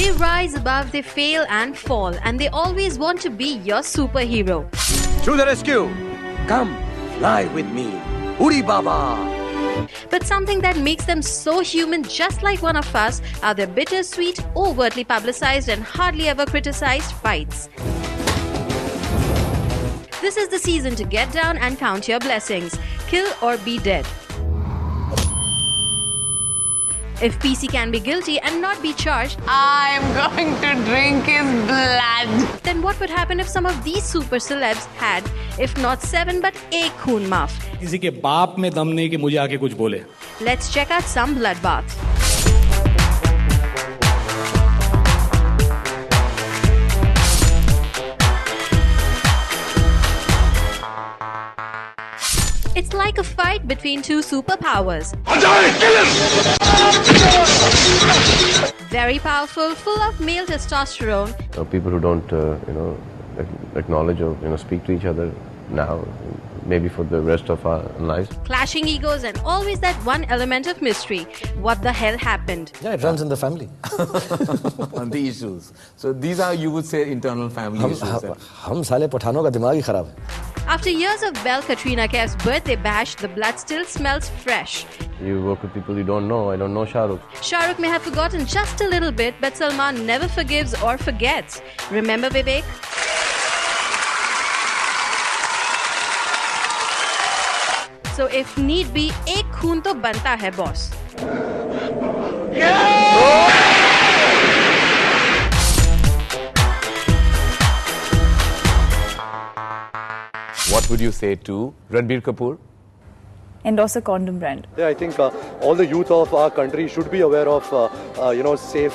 They rise above, they fail and fall, and they always want to be your superhero. To the rescue! Come, fly with me, Uri Baba! But something that makes them so human, just like one of us, are their bittersweet, overtly publicized and hardly ever criticized fights. This is the season to get down and count your blessings. Kill or be dead. If PC can be guilty and not be charged, I'm going to drink his blood. Then what would happen if some of these super celebs had, if not 7 but 8 खून माफ? किसी के बाप में दम नहीं कि मुझे आके कुछ बोले. Let's check out some bloodbath. It's like a fight between two superpowers. Very powerful, full of male testosterone. People who don't, acknowledge or speak to each other now, maybe for the rest of our lives. Clashing egos and always that one element of mystery. What the hell happened? Yeah, it runs in the family. On the issues. So these are, you would say, internal family issues. हम साले पठानों का दिमाग ही खराब है. After years of Belle Katrina Kaif's birthday bash, the blood still smells fresh. You work with people you don't know. I don't know Shah Rukh. Shah Rukh may have forgotten just a little bit, but Salman never forgives or forgets. Remember Vivek? So if need be, एक खून तो बनता है boss. What would you say to Ranbir Kapoor? Endorse a condom brand. Yeah, I think all the youth of our country should be aware of, safe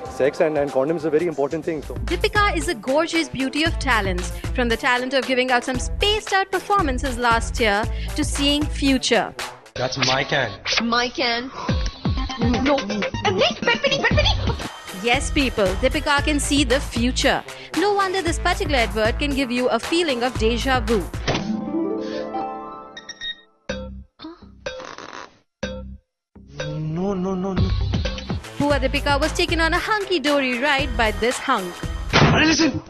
sex, and condoms is a very important thing. So. Deepika is a gorgeous beauty of talents, from the talent of giving out some spaced-out performances last year to seeing future. That's my can. My can. No. Yes, people, Deepika can see the future. No wonder this particular advert can give you a feeling of deja vu. No. Poor Deepika was taken on a hunky-dory ride by this hunk. Listen!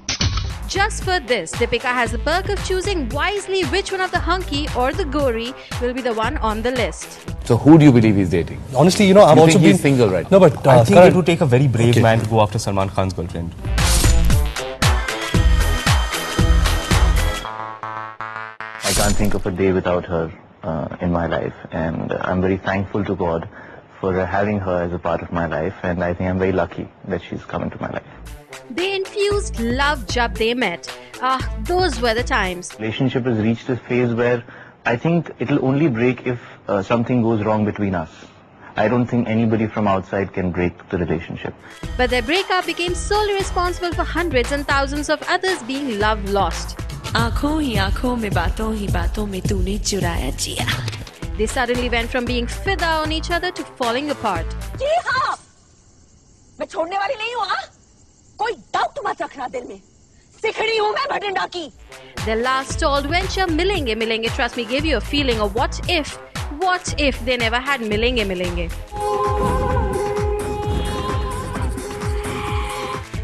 Just for this, Deepika has the perk of choosing wisely which one of the hunky or the gory will be the one on the list. So who do you believe he's dating? Honestly, I've also been single right now. No, but I think it would take a very brave man to go after Salman Khan's girlfriend. I can't think of a day without her in my life, and I'm very thankful to God for having her as a part of my life, and I think I'm very lucky that she's come into my life. They infused love jab they met. Those were the times. Relationship has reached a phase where I think it'll only break if something goes wrong between us. I don't think anybody from outside can break the relationship. But their breakup became solely responsible for hundreds and thousands of others being love lost. आँखों ही आँखों में बातों में तूने चुराया जिया. They suddenly went from being fida on each other to falling apart. जी हाँ, मैं छोड़ने वाली नहीं हूँ. कोई डाउट मत रखना दिल में. सिखड़ी हूँ मैं भटिंडा की. Their last stalled venture, Milenge, trust me, gave you a feeling of what if they never had Milenge.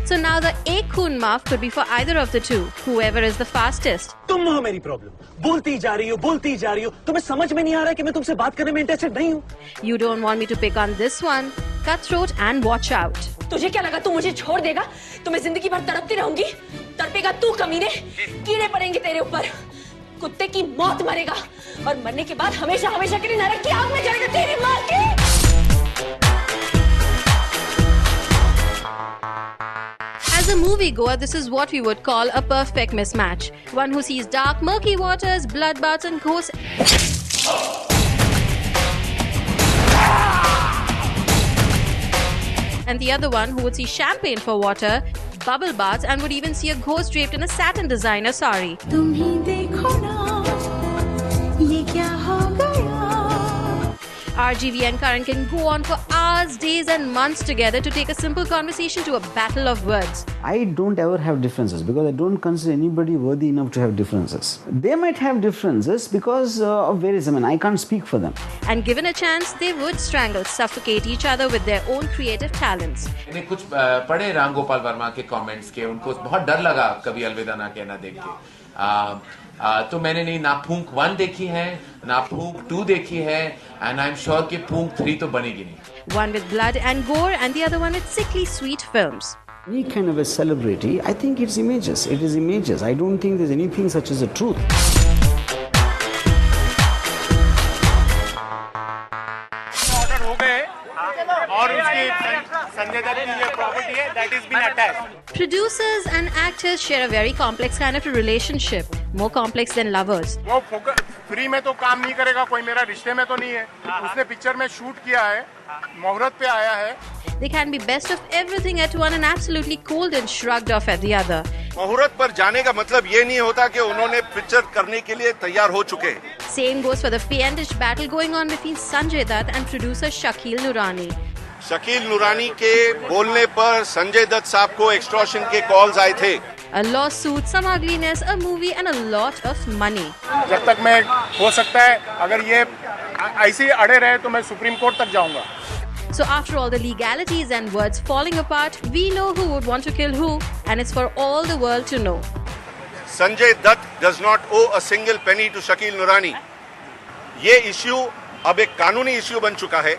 So now the ek khoon maaf could be for either of the two, whoever is the fastest. तुम हो मेरी problem. बोलती जा रही हो. तुम्हें समझ में नहीं आ रहा कि मैं तुमसे बात करने में इंटरेस्टेड नहीं हूँ. You don't want me to pick on this one. Cutthroat and watch out. तुझे क्या लगा तू मुझे छोड़ देगा? तो मैं जिंदगी भर तड़पती रहूंगी. तड़पेगा तू कमीने. कीड़े पड़ेंगे तेरे ऊपर. कुत्ते की मौत मरेगा. और मरने के बाद हमेशा के लिए नरक की आग में जलेगा तेरी माँ की. As a moviegoer, this is what we would call a perfect mismatch. One who sees dark, murky waters, bloodbaths and ghosts. And the other one who would see champagne for water, bubble baths, and would even see a ghost draped in a satin designer sari. RGV and Karan can go on for hours, days and months together to take a simple conversation to a battle of words. I don't ever have differences because I don't consider anybody worthy enough to have differences. They might have differences because of various, I can't speak for them. And given a chance, they would strangle, suffocate each other with their own creative talents. मैंने कुछ पढ़े राम गोपाल वर्मा के comments के, उनको बहुत डर लगा कभी अलविदा ना कहना देख के। तो मैंने नहीं ना फूंक 1 देखी है ना फूंक 2 देखी है, एंड आई एम श्योर कि फूंक 3 तो बनेगी नहीं। One with blood and gore and the other one with sickly sweet films. Any kind of a celebrity, I think it's images. It is images. I don't think there's anything such as a truth. Order हो गए और उसकी संजय दत्त की जो property है that is been attached. Producers and actors share a very complex kind of a relationship, more complex than lovers. वो free में तो काम नहीं करेगा कोई, मेरा रिश्ते में तो नहीं है। उसने पिक्चर में शूट किया है, मुहूर्त पे आया है। They can be best of everything at one and absolutely cold and shrugged off at the other. मुहूर्त पर जाने का मतलब ये नहीं होता कि उन्होंने पिक्चर करने के लिए तैयार हो चुके। Same goes for the fiendish battle going on between Sanjay Dutt and producer Shakil Noorani. Shakeel नूरानी के बोलने पर संजय दत्त साहब को एक्सटॉर्शन के कॉल्स आए थे। A lawsuit, some ugliness, a movie and a lot of money. जब तक मैं हो सकता है अगर ये ऐसे अड़े रहे तो मैं सुप्रीम कोर्ट तक जाऊंगा। So after all the legalities and words falling apart, we know who would want to kill who, and it's for all the world to know. Sanjay Dutt does not owe a single penny to Shakeel नूरानी। ये issue अब एक कानूनी issue बन चुका है।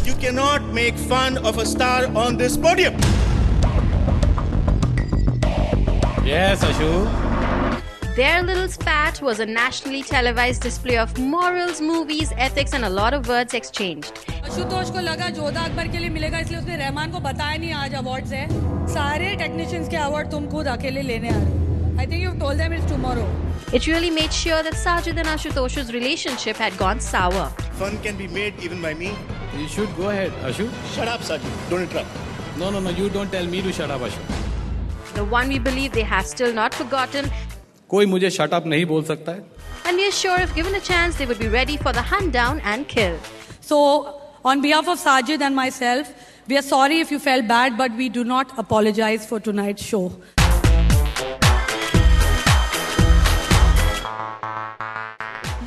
You cannot make fun of a star on this podium. Yes, Ashu. Their little spat was a nationally televised display of morals, movies, ethics and a lot of words exchanged. Ashutosh को लगा जोधा अकबर के लिए मिलेगा, इसलिए उसने रहमान को बताया नहीं आज अवार्ड्स है। सारे टेक्नीशियंस के अवार्ड तुम खुद अकेले लेने आ रहे हो। I think you've told them it's tomorrow. It really made sure that Sajid and Ashutosh's relationship had gone sour. Fun can be made even by me. You should go ahead, Ashu. Shut up, Sajid. Don't interrupt. No, you don't tell me to shut up, Ashu. The one we believe they have still not forgotten. कोई मुझे shut up नहीं बोल सकता है. And we are sure if given a chance, they would be ready for the hunt down and kill. So, on behalf of Sajid and myself, we are sorry if you felt bad, but we do not apologize for tonight's show.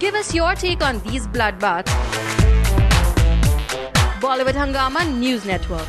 Give us your take on these bloodbaths. Bollywood Hungama News Network.